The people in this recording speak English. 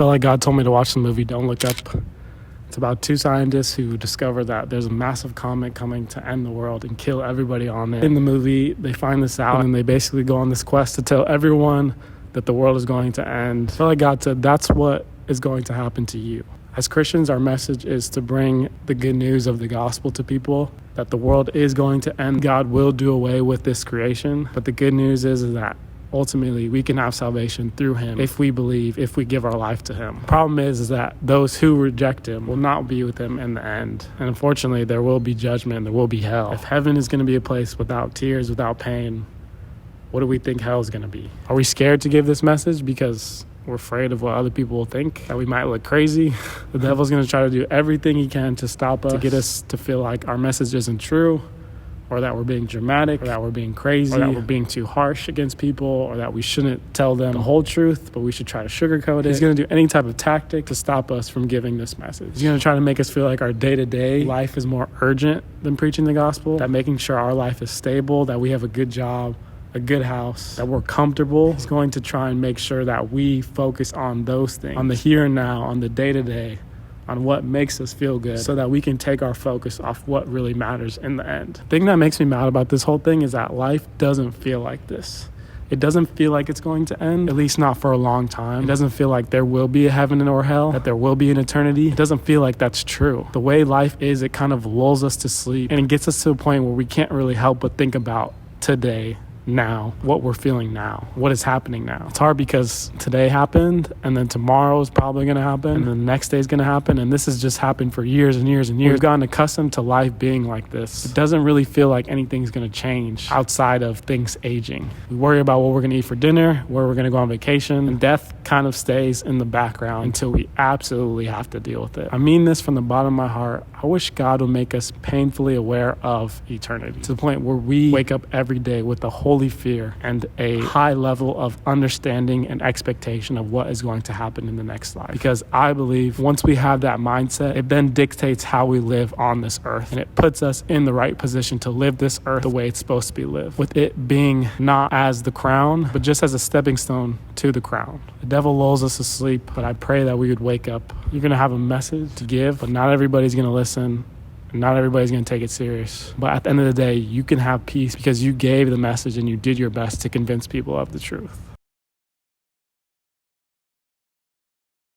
felt like God told me to watch the movie Don't Look Up. It's about two scientists who discover that there's a massive comet coming to end the world and kill everybody on it. In the movie, they find this out and they basically go on this quest to tell everyone that the world is going to end. I feel like God said that's what is going to happen to you. As Christians, our message is to bring the good news of the gospel to people, that the world is going to end. God will do away with this creation, but the good news is that ultimately we can have salvation through him if we believe, if we give our life to him. The problem is that those who reject him will not be with him in the end. And unfortunately, there will be judgment, there will be hell. If heaven is going to be a place without tears, without pain, what do we think hell is going to be? Are we scared to give this message because we're afraid of what other people will think, that we might look crazy? The devil's going to try to do everything he can to stop us, to get us to feel like our message isn't true, or that we're being dramatic, or that we're being crazy, or that we're being too harsh against people, or that we shouldn't tell them the whole truth, but we should try to sugarcoat it. He's going to do any type of tactic to stop us from giving this message. He's going to try to make us feel like our day-to-day life is more urgent than preaching the gospel, that making sure our life is stable, that we have a good job, a good house, that we're comfortable. He's going to try and make sure that we focus on those things, on the here and now, on the day-to-day, on what makes us feel good, so that we can take our focus off what really matters in the end. The thing that makes me mad about this whole thing is that life doesn't feel like this. It doesn't feel like it's going to end, at least not for a long time. It doesn't feel like there will be a heaven or hell, that there will be an eternity. It doesn't feel like that's true. The way life is, it kind of lulls us to sleep, and it gets us to a point where we can't really help but think about today, now, what we're feeling now, what is happening now. It's hard because today happened, and then tomorrow is probably going to happen, and then the next day is going to happen, and this has just happened for years and years and years. We've gotten accustomed to life being like this. It doesn't really feel like anything's going to change outside of things aging. We worry about what we're going to eat for dinner, where we're going to go on vacation, and death kind of stays in the background until we absolutely have to deal with it. I mean this from the bottom of my heart. I wish God would make us painfully aware of eternity, to the point where we wake up every day with a holy fear and a high level of understanding and expectation of what is going to happen in the next life. Because I believe once we have that mindset, it then dictates how we live on this earth, and it puts us in the right position to live this earth the way it's supposed to be lived, with it being not as the crown, but just as a stepping stone to the crown. The devil lulls us to sleep, but I pray that we would wake up. You're going to have a message to give, but not everybody's going to listen. Not everybody's going to take it serious. But at the end of the day, you can have peace because you gave the message and you did your best to convince people of the truth.